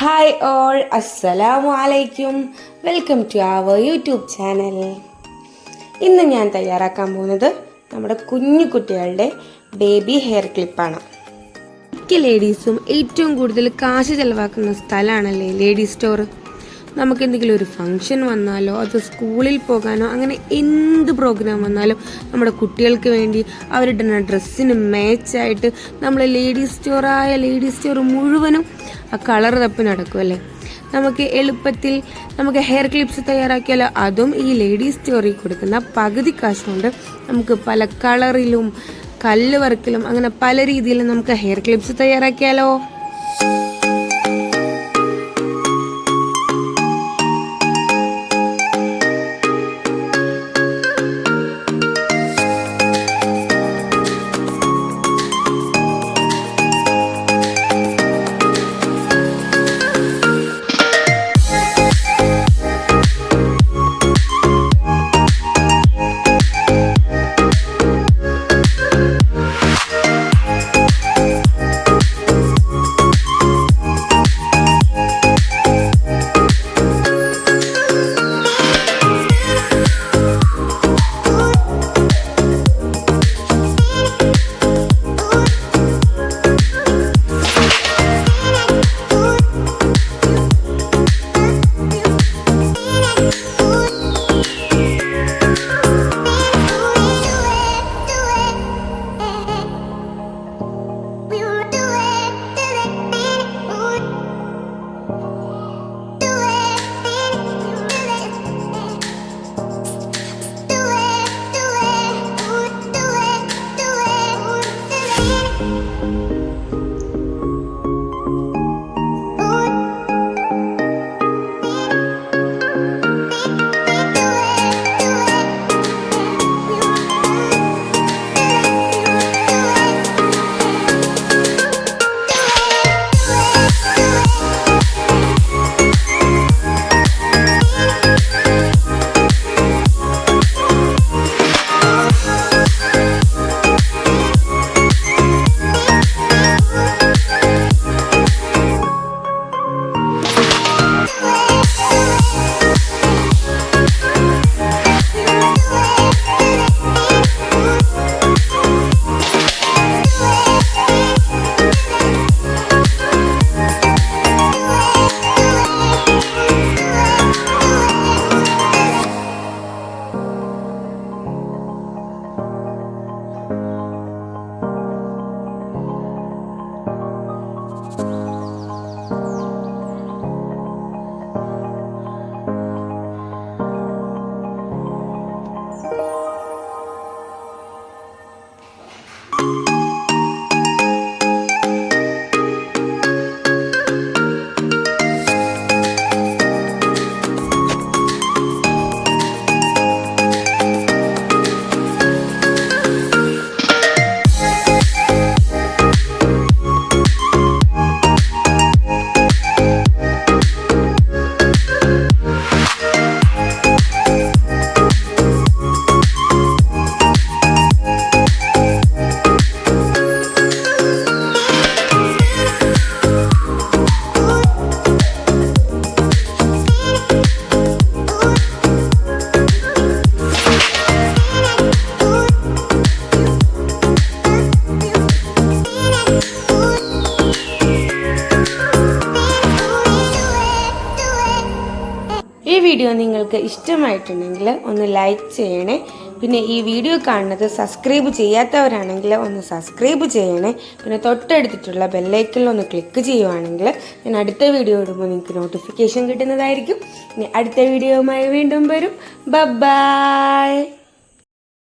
Hi all, അസ്സലാമു അലൈക്കും. Welcome to our YouTube channel. ഇന്ന് ഞാൻ തയ്യാറാക്കാൻ പോകുന്നത് നമ്മുടെ കുഞ്ഞു കുട്ടികളുടെ ബേബി ഹെയർ ക്ലിപ്പാണ്. മിക്ക ലേഡീസും ഏറ്റവും കൂടുതൽ കാശ് ചിലവാക്കുന്ന സ്ഥലമാണല്ലേ ലേഡീസ് സ്റ്റോർ. നമുക്ക് എന്തെങ്കിലും ഒരു ഫംഗ്ഷൻ വന്നാലോ അത് സ്കൂളിൽ പോകാനോ അങ്ങനെ എന്ത് പ്രോഗ്രാം വന്നാലും നമ്മുടെ കുട്ടികൾക്ക് വേണ്ടി അവരിടുന്ന ഡ്രസ്സിന് മാച്ചായിട്ട് നമ്മൾ ലേഡീസ് സ്റ്റോർ മുഴുവനും ആ കളർ തപ്പി നടക്കും അല്ലേ. നമുക്ക് എളുപ്പത്തിൽ നമുക്ക് ഹെയർ ക്ലിപ്സ് തയ്യാറാക്കിയാലോ, അതും ഈ ലേഡീസ് സ്റ്റോറിൽ കൊടുക്കുന്ന പകുതി കാശ് കൊണ്ട് നമുക്ക് പല കളറിലും കല്ല് വർക്കിലും അങ്ങനെ പല രീതിയിലും നമുക്ക് ഹെയർ ക്ലിപ്സ് തയ്യാറാക്കിയാലോ. ഈ വീഡിയോ നിങ്ങൾക്ക് ഇഷ്ടമായിട്ടുണ്ടെങ്കിൽ ഒന്ന് ലൈക്ക് ചെയ്യണേ. പിന്നെ ഈ വീഡിയോ കാണുന്നത് സബ്സ്ക്രൈബ് ചെയ്യാത്തവരാണെങ്കിൽ ഒന്ന് സബ്സ്ക്രൈബ് ചെയ്യണേ. പിന്നെ തൊട്ടടുത്തിട്ടുള്ള ബെല്ലൈക്കണിൽ ഒന്ന് ക്ലിക്ക് ചെയ്യുവാണെങ്കിൽ ഞാൻ അടുത്ത വീഡിയോ ഇടുമ്പോൾ നിങ്ങൾക്ക് നോട്ടിഫിക്കേഷൻ കിട്ടുന്നതായിരിക്കും. ഇനി അടുത്ത വീഡിയോയുമായി വീണ്ടും വരും. ബൈ.